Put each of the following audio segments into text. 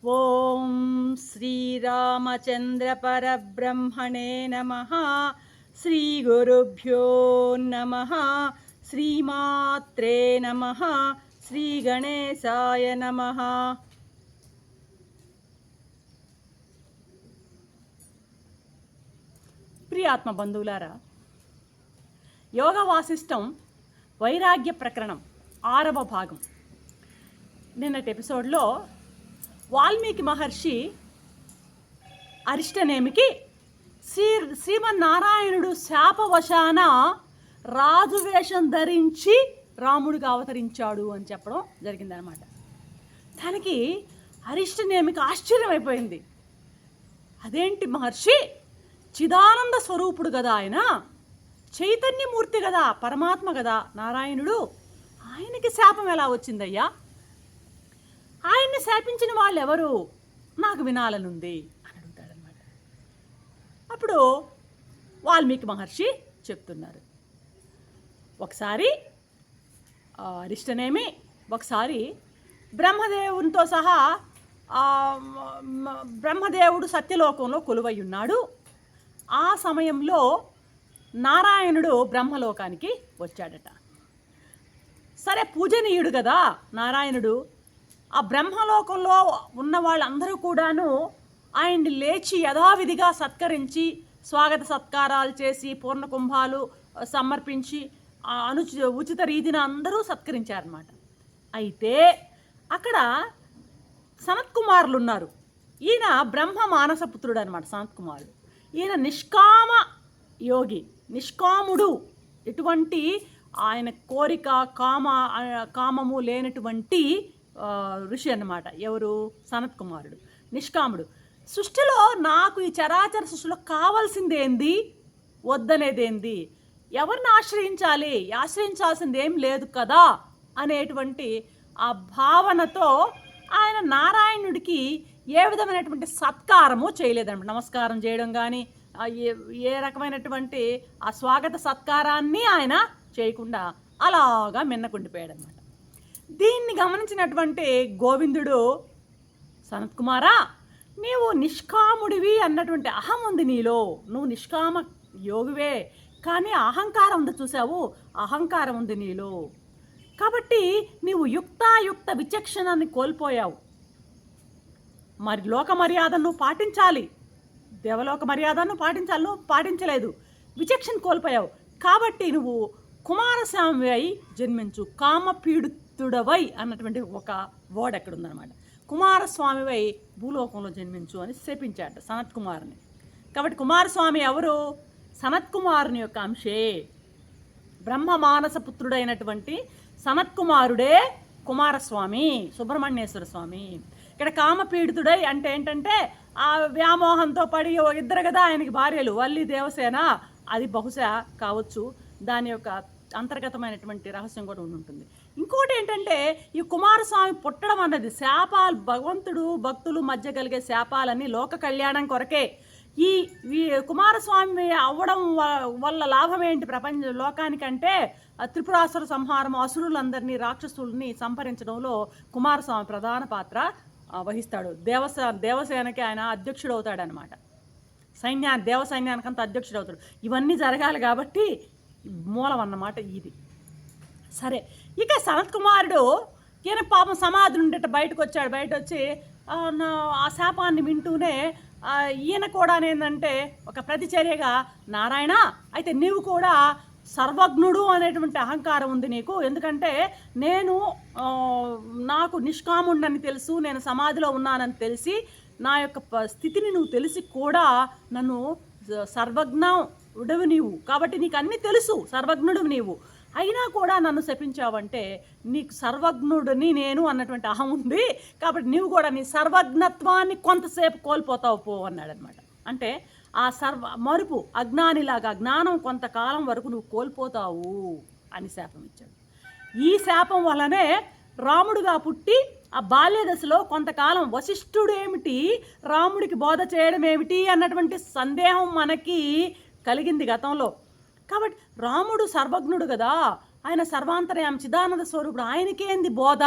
ఓం శ్రీరామచంద్ర పరబ్రహ్మణే నమః. శ్రీ గురుభ్యో నమః. శ్రీమాత్రే నమః. శ్రీ గణేశాయ నమః. ప్రియాత్మ బంధువులారా, యోగ వాసిష్టం వైరాగ్య ప్రకరణం 6వ భాగం. నిన్నటి ఎపిసోడ్లో వాల్మీకి మహర్షి అరిష్టనేమికి శ్రీమన్నారాయణుడు శాపవశాన రాజు వేషం ధరించి రాముడిగా అవతరించాడు అని చెప్పడం జరిగిందనమాట. దానికి అరిష్టనేమికి ఆశ్చర్యమైపోయింది. అదేంటి మహర్షి, చిదానంద స్వరూపుడు కదా ఆయన, చైతన్యమూర్తి కదా, పరమాత్మ కదా నారాయణుడు, ఆయనకి శాపం ఎలా వచ్చిందయ్యా? ఆయన్ని శాపించిన వాళ్ళు ఎవరు, నాకు వినాలనుంది అని అడుగుతాడనమాట. అప్పుడు వాల్మీకి మహర్షి చెప్తున్నారు, ఒకసారి అరిష్టనేమి ఒకసారి బ్రహ్మదేవునితో సహా బ్రహ్మదేవుడు సత్యలోకంలో కొలువై ఉన్నాడు. ఆ సమయంలో నారాయణుడు బ్రహ్మలోకానికి వచ్చాడట. సరే, పూజనీయుడు కదా నారాయణుడు. ఆ బ్రహ్మలోకంలో ఉన్న వాళ్ళందరూ కూడాను ఆయన్ని లేచి యథావిధిగా సత్కరించి స్వాగత సత్కారాలు చేసి పూర్ణకుంభాలు సమర్పించి ఉచిత రీతిన అందరూ సత్కరించారన్నమాట. అయితే అక్కడ సనత్కుమారులు ఉన్నారు. ఈయన బ్రహ్మ మానసపుత్రుడు అనమాట. సనత్కుమారుడు ఈయన నిష్కామ యోగి, నిష్కాముడు. ఎటువంటి ఆయన కోరిక కామము లేనటువంటి ఋషి అన్నమాట. ఎవరు? సనత్కుమారుడు నిష్కాముడు. సృష్టిలో నాకు ఈ చరాచర సృష్టిలో కావాల్సిందేంది, వద్దనేదేంది, ఎవరిని ఆశ్రయించాలి, ఆశ్రయించాల్సింది ఏం లేదు కదా అనేటువంటి ఆ భావనతో ఆయన నారాయణుడికి ఏ విధమైనటువంటి సత్కారము చేయలేదన్నమాట. నమస్కారం చేయడం కానీ ఏ రకమైనటువంటి ఆ స్వాగత సత్కారాన్ని ఆయన చేయకుండా అలాగా మిన్నకుండిపోయాడు అనమాట. దీన్ని గమనించినటువంటి గోవిందుడు, సనత్కుమారా, నీవు నిష్కాముడివి అన్నటువంటి అహం ఉంది నీలో, నువ్వు నిష్కామ యోగివే, కానీ అహంకారం ఉంది, చూసావు, అహంకారం ఉంది నీలో. కాబట్టి నీవు యుక్తాయుక్త విచక్షణని కోల్పోయావు. మరి లోక మర్యాదను పాటించాలి, దేవలోక మర్యాదను పాటించాలి, నువ్వు పాటించలేదు, విచక్షణ కోల్పోయావు. కాబట్టి నువ్వు కుమారస్వామి అయి జన్మించు, కామపీడితుడవై అన్నటువంటి ఒక వర్డ్ ఎక్కడ ఉందన్నమాట. కుమారస్వామివై భూలోకంలో జన్మించు అని శపించాట సనత్కుమారుని. కాబట్టి కుమారస్వామి ఎవరు? సనత్కుమారుని యొక్క అంశే. బ్రహ్మ మానస పుత్రుడైనటువంటి సనత్కుమారుడే కుమారస్వామి, సుబ్రహ్మణ్యేశ్వర స్వామి. ఇక్కడ కామపీడితుడై అంటే ఏంటంటే ఆ వ్యామోహంతో పడి ఇద్దరు కదా ఆయనకి భార్యలు, వల్లి దేవసేన, అది బహుశా కావచ్చు. దాని యొక్క అంతర్గతమైనటువంటి రహస్యం కూడా ఉంటుంది. ఇంకోటి ఏంటంటే ఈ కుమారస్వామి పుట్టడం అన్నది శాపాలు, భగవంతుడు భక్తులు మధ్య కలిగే శాపాలన్నీ లోక కళ్యాణం కొరకే. ఈ కుమారస్వామి అవ్వడం వల్ల లాభం ఏంటి ప్రపంచ లోకానికంటే త్రిపురాసుర సంహారం, అసురులందరినీ రాక్షసుల్ని సంహరించడంలో కుమారస్వామి ప్రధాన పాత్ర వహిస్తాడు. దేవసేనకి ఆయన అధ్యక్షుడు అవుతాడనమాట. దేవసైన్యానికంత అధ్యక్షుడు అవుతాడు. ఇవన్నీ జరగాలి కాబట్టి మూలం అన్నమాట ఇది. సరే, ఇక సనత్కుమారుడు ఈయన పాపం సమాధి నుండి బయటకు వచ్చాడు. బయట వచ్చి ఆ శాపాన్ని వింటూనే ఈయన కూడా ఏంటంటే ఒక ప్రతిచర్యగా, నారాయణ, అయితే నీవు కూడా సర్వజ్ఞుడు అనేటువంటి అహంకారం ఉంది నీకు. ఎందుకంటే నాకు నిష్కాముండని తెలుసు, నేను సమాధిలో ఉన్నానని తెలిసి, నా యొక్క స్థితిని నువ్వు తెలిసి కూడా నన్ను సర్వజ్ఞుడవు నీవు, కాబట్టి నీకు అన్నీ తెలుసు, సర్వజ్ఞుడు నీవు, అయినా కూడా నన్ను శపించావంటే నీకు సర్వజ్ఞుడిని నేను అన్నటువంటి అహం ఉంది. కాబట్టి నీవు కూడా నీ సర్వజ్ఞత్వాన్ని కొంతసేపు కోల్పోతావు పో అన్నాడనమాట. అంటే ఆ మరుపు, అజ్ఞానిలాగా జ్ఞానం కొంతకాలం వరకు నువ్వు కోల్పోతావు అని శాపం ఇచ్చాడు. ఈ శాపం వల్లనే రాముడుగా పుట్టి ఆ బాల్య దశలో కొంతకాలం వశిష్ఠుడు ఏమిటి, రాముడికి బోధ చేయడం ఏమిటి అన్నటువంటి సందేహం మనకి కలిగింది గతంలో. కాబట్టి రాముడు సర్వజ్ఞుడు కదా, ఆయన సర్వాంతర్యామి చిదానంద స్వరూపుడు, ఆయనకేంది బోధ,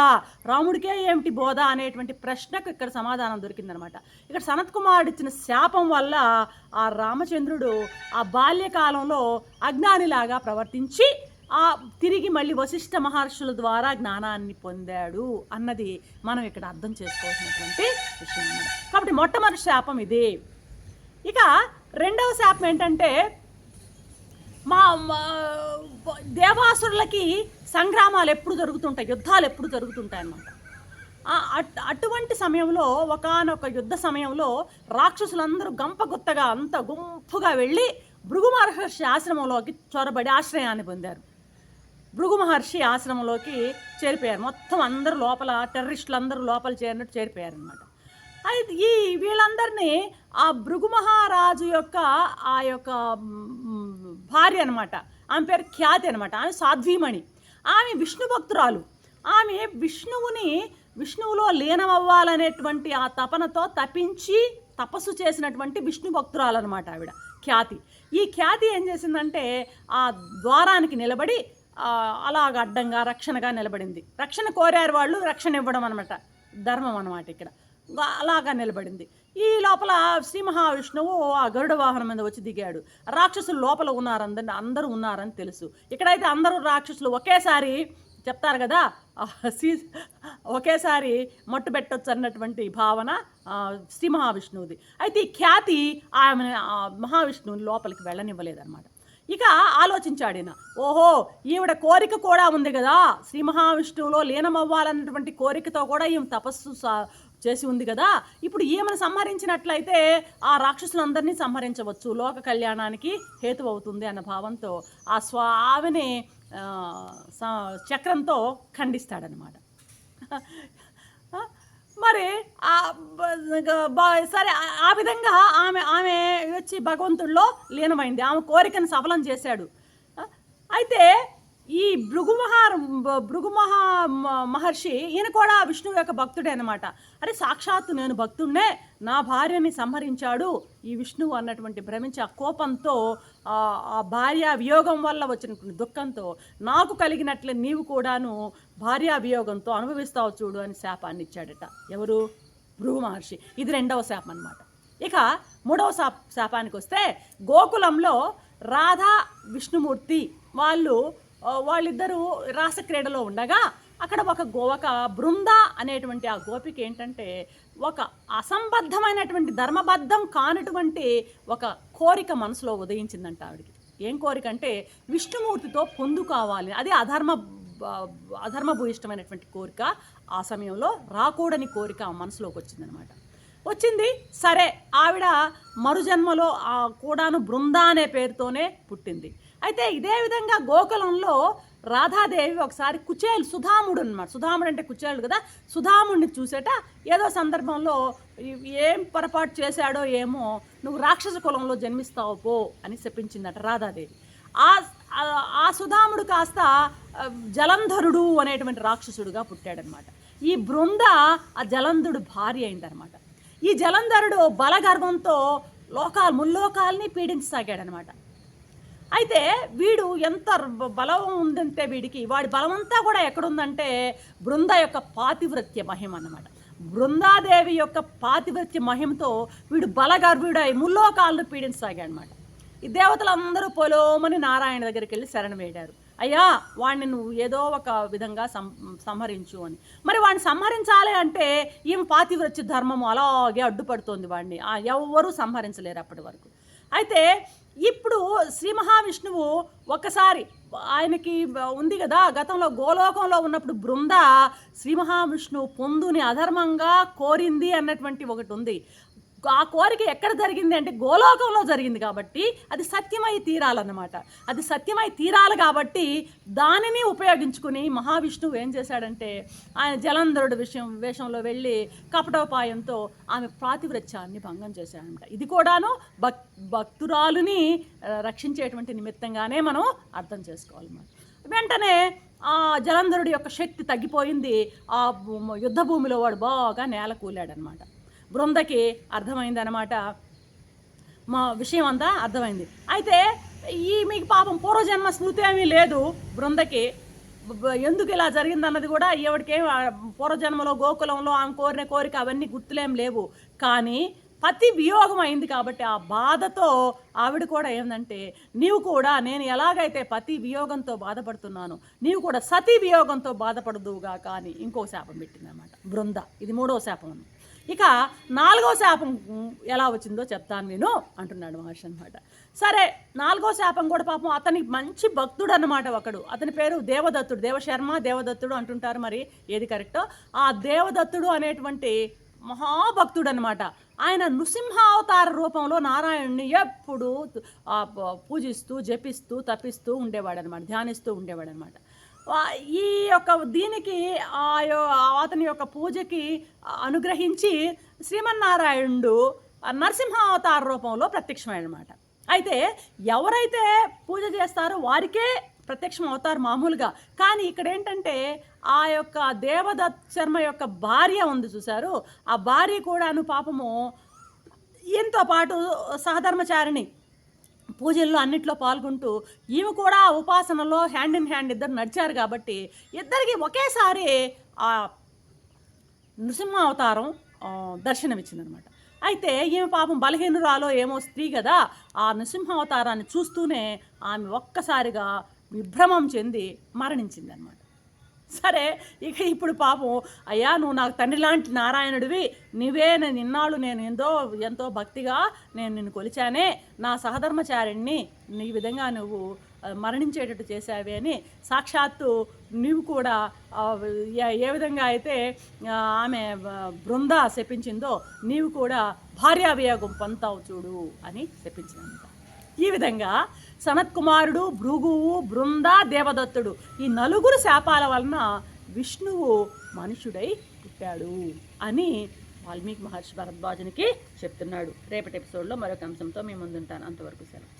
రాముడికే ఏమిటి బోధ అనేటువంటి ప్రశ్నకు ఇక్కడ సమాధానం దొరికిందనమాట. ఇక్కడ సనత్ కుమారుడు ఇచ్చిన శాపం వల్ల ఆ రామచంద్రుడు ఆ బాల్యకాలంలో అజ్ఞానిలాగా ప్రవర్తించి తిరిగి మళ్ళీ వశిష్ఠ మహర్షుల ద్వారా జ్ఞానాన్ని పొందాడు అన్నది మనం ఇక్కడ అర్థం చేసుకోవాల్సినటువంటి విషయం అన్నమాట. కాబట్టి మొట్టమొదటి శాపం ఇదే. ఇక రెండవ శాపం ఏంటంటే, మా దేవాసురులకి సంగ్రామాలు ఎప్పుడు జరుగుతుంటాయి, యుద్ధాలు ఎప్పుడు జరుగుతుంటాయి అన్నమాట. అటువంటి సమయంలో ఒకానొక యుద్ధ సమయంలో రాక్షసులందరూ గంపగుత్తగా అంత గుంపుగా వెళ్ళి భృగు మహర్షి ఆశ్రమంలోకి చొరబడి ఆశ్రయాన్ని పొందారు. భృగు మహర్షి ఆశ్రమంలోకి చేరిపోయారు. మొత్తం అందరూ లోపల, టెర్రరిస్టులు అందరూ లోపల చేరినట్టు చేరిపోయారు అనమాట. అయితే వీళ్ళందరినీ ఆ భృగు మహారాజు యొక్క ఆ యొక్క భార్య అనమాట, ఆమె పేరు ఖ్యాతి అనమాట. ఆమె సాధ్వీమణి, ఆమె విష్ణు భక్తురాలు. ఆమె విష్ణువులో లీనమవ్వాలనేటువంటి ఆ తపనతో తపించి తపస్సు చేసినటువంటి విష్ణు భక్తురాలు అనమాట ఆవిడ ఖ్యాతి. ఈ ఖ్యాతి ఏం చేసిందంటే ఆ ద్వారానికి నిలబడి అలాగ అడ్డంగా రక్షణగా నిలబడింది. రక్షణ కోరారు వాళ్ళు, రక్షణ ఇవ్వడం అనమాట ధర్మం అనమాట. ఇక్కడ అలాగా నిలబడింది. ఈ లోపల శ్రీ మహావిష్ణువు ఆ గరుడ వాహనం మీద వచ్చి దిగాడు. రాక్షసులు లోపల అందరూ ఉన్నారని తెలుసు. ఇక్కడైతే అందరూ రాక్షసులు ఒకేసారి చెప్తారు కదా, ఒకేసారి మట్టు పెట్టొచ్చు అన్నటువంటి భావన శ్రీ మహావిష్ణువుది. అయితే ఈ ఖ్యాతి ఆమె మహావిష్ణువుని లోపలికి వెళ్ళనివ్వలేదన్నమాట. ఇక ఆలోచించాడు ఈయన, ఓహో ఈవిడ కోరిక కూడా ఉంది కదా, శ్రీ మహావిష్ణువులో లీనమవ్వాలన్నటువంటి కోరికతో కూడా ఈమె తపస్సు చేసి ఉంది కదా, ఇప్పుడు ఈమెను సంహరించినట్లయితే ఆ రాక్షసులందరినీ సంహరించవచ్చు, లోక కళ్యాణానికి హేతు అవుతుంది అన్న భావంతో ఆమెని చక్రంతో ఖండిస్తాడనమాట. మరి సరే ఆ విధంగా ఆమె వచ్చి భగవంతుడిలో లీనమైంది, ఆమె కోరికను సఫలం చేశాడు. అయితే ఈ భృగు మహర్షి ఈయన కూడా విష్ణువు యొక్క భక్తుడే అనమాట. అరే సాక్షాత్తు నేను భక్తుడినే, నా భార్యని సంహరించాడు ఈ విష్ణువు అన్నటువంటి భ్రమించి ఆ కోపంతో ఆ భార్య వియోగం వల్ల వచ్చినటువంటి దుఃఖంతో నాకు కలిగినట్లే నీవు కూడాను భార్యా వియోగంతో అనుభవిస్తావు చూడు అని శాపాన్ని ఇచ్చాడట. ఎవరు? భృగు మహర్షి. ఇది రెండవ శాపం అనమాట. ఇక మూడవ శాపానికి వస్తే, గోకులంలో రాధా విష్ణుమూర్తి వాళ్ళిద్దరూ రాసక్రీడలో ఉండగా అక్కడ ఒక బృంద అనేటువంటి ఆ గోపిక ఏంటంటే ఒక అసంబద్ధమైనటువంటి ధర్మబద్ధం కానటువంటి ఒక కోరిక మనసులో ఉదయించిందంట ఆవిడికి. ఏం కోరిక అంటే విష్ణుమూర్తితో పొందు కావాలి. అది అధర్మభూయిష్టమైనటువంటి కోరిక. ఆ సమయంలో రాకూడని కోరిక మనసులోకి వచ్చిందనమాట. వచ్చింది. సరే, ఆవిడ మరుజన్మలో కూడాను బృంద అనే పేరుతోనే పుట్టింది. అయితే ఇదే విధంగా గోకులంలో రాధాదేవి ఒకసారి సుధాముడు అనమాట, సుధాముడు అంటే కుచేలుడు కదా, సుధాముడిని చూసేట ఏదో సందర్భంలో ఏం పొరపాటు చేశాడో ఏమో, నువ్వు రాక్షస కులంలో జన్మిస్తావు పో అని చెప్పించిందట రాధాదేవి. ఆ సుధాముడు కాస్త జలంధరుడు అనేటువంటి రాక్షసుడుగా పుట్టాడనమాట. ఈ బృంద ఆ జలంధరుడు భార్య అయిందనమాట. ఈ జలంధరుడు బలగర్వంతో ముల్లోకాల్ని పీడించసాగాడనమాట. అయితే వీడు ఎంత బలం ఉందంటే వాడి బలమంతా కూడా ఎక్కడుందంటే బృంద యొక్క పాతివ్రత్య మహిమ అన్నమాట. బృందాదేవి యొక్క పాతివ్రత్య మహిమతో వీడు బలగర్వుడై ముల్లోకాలను పీడించసాగాడు అనమాట. ఈ దేవతలందరూ పొలోమని నారాయణ దగ్గరికి వెళ్ళి శరణు వేడారు. అయ్యా, వాడిని నువ్వు ఏదో ఒక విధంగా సంహరించు అని. మరి వాడిని సంహరించాలి అంటే ఈమె పాతివ్రత్య ధర్మము అలాగే అడ్డుపడుతోంది వాడిని, ఎవ్వరూ సంహరించలేరు అప్పటి వరకు. అయితే ఇప్పుడు శ్రీ మహావిష్ణువు ఒకసారి ఆయనకి ఉంది కదా, గతంలో గోలోకంలో ఉన్నప్పుడు బృంద శ్రీ మహావిష్ణువు పొందుని అధర్మంగా కోరింది అన్నటువంటి ఒకటి ఉంది. ఆ కోరిక ఎక్కడ జరిగింది అంటే గోలోకంలో జరిగింది కాబట్టి అది సత్యమై తీరాలన్నమాట. అది సత్యమై తీరాలి కాబట్టి దానిని ఉపయోగించుకుని మహావిష్ణువు ఏం చేశాడంటే ఆయన జలంధరుడు వేషంలో వెళ్ళి కపటోపాయంతో ఆమె పాతివ్రత్యాన్ని భంగం చేశాడంట. ఇది కూడాను భక్తురాలుని రక్షించేటువంటి నిమిత్తంగానే మనం అర్థం చేసుకోవాలన్నమాట. వెంటనే ఆ జలంధరుడి యొక్క శక్తి తగ్గిపోయింది. ఆ యుద్ధ భూమిలో వాడు బాగా నేల కూలాడనమాట. బృందకి అర్థమైందనమాట, మా విషయం అంతా అర్థమైంది. అయితే మీకు పాపం పూర్వజన్మ స్మృతి ఏమీ లేదు బృందకి. ఎందుకు ఇలా జరిగిందన్నది కూడా ఈవిడికేం పూర్వజన్మలో గోకులంలో ఆమె కోరిన కోరిక అవన్నీ గుర్తులేం లేవు. కానీ పతి వియోగం అయింది కాబట్టి ఆ బాధతో ఆవిడ కూడా ఏంటంటే, నీవు కూడా నేను ఎలాగైతే పతి వియోగంతో బాధపడుతున్నాను, నీవు కూడా సతీ వియోగంతో బాధపడదువుగా కానీ ఇంకో శాపం పెట్టిందనమాట బృంద. ఇది 3వ శాపం. ఇక 4వ శాపం ఎలా వచ్చిందో చెప్తాను నేను అంటున్నాడు మహర్షి అనమాట. సరే, 4వ శాపం కూడా పాపం అతనికి మంచి భక్తుడు అన్నమాట ఒకడు. అతని పేరు దేవదత్తుడు, దేవశర్మ దేవదత్తుడు అంటుంటారు, మరి ఏది కరెక్టో. ఆ దేవదత్తుడు అనేటువంటి మహాభక్తుడు అనమాట. ఆయన నృసింహావతార రూపంలో నారాయణుని ఎప్పుడు పూజిస్తూ జపిస్తూ తప్పిస్తూ ఉండేవాడనమాట, ధ్యానిస్తూ ఉండేవాడనమాట. ఈ యొక్క దీనికి అతని యొక్క పూజకి అనుగ్రహించి శ్రీమన్నారాయణుడు నరసింహావతార రూపంలో ప్రత్యక్షమైనమాట. అయితే ఎవరైతే పూజ చేస్తారో వారికే ప్రత్యక్షం అవుతారు మామూలుగా. కానీ ఇక్కడ ఏంటంటే ఆ యొక్క దేవదత్ శర్మ యొక్క భార్య ఉంది చూశారు, ఆ భార్య కూడాను పాపము ఈయనతో పాటు సహధర్మచారిణి పూజల్లో అన్నిట్లో పాల్గొంటూ ఈమె కూడా ఉపాసనలో హ్యాండ్ ఇన్ హ్యాండ్ ఇద్దరు నడిచారు కాబట్టి ఇద్దరికి ఒకేసారి ఆ నృసింహ అవతారం దర్శనమిచ్చిందనమాట. అయితే ఈమె పాపం బలహీనురాలో ఏమో స్త్రీ కదా, ఆ నృసింహ అవతారాన్ని చూస్తూనే ఆమె ఒక్కసారిగా విభ్రమం చెంది మరణించిందనమాట. సరే, ఇక ఇప్పుడు పాపం, అయ్యా నువ్వు నాకు తండ్రి లాంటి నారాయణుడివి, నువ్వే నేను ఇన్నాళ్ళు నేను ఎంతో భక్తిగా నేను నిన్ను కొలిచానే, నా సహధర్మచారిణ్ణి ఈ విధంగా నువ్వు మరణించేటట్టు చేశావే అని సాక్షాత్తు నువ్వు కూడా ఏ విధంగా అయితే ఆమె బృంద శపించిందో నీవు కూడా భార్యావియోగం పొందుతావు చూడు అని శపించిందంట. ఈ విధంగా సనత్కుమారుడు, భృగువు, బృంద, దేవదత్తుడు ఈ 4 శాపాల వలన విష్ణువు మనుషుడై పుట్టాడు అని వాల్మీకి మహర్షి భరద్వాజునికి చెప్తున్నాడు. రేపటి ఎపిసోడ్లో మరొక అంశంతో మీ ముందుంటాను. అంతవరకు సెలవు.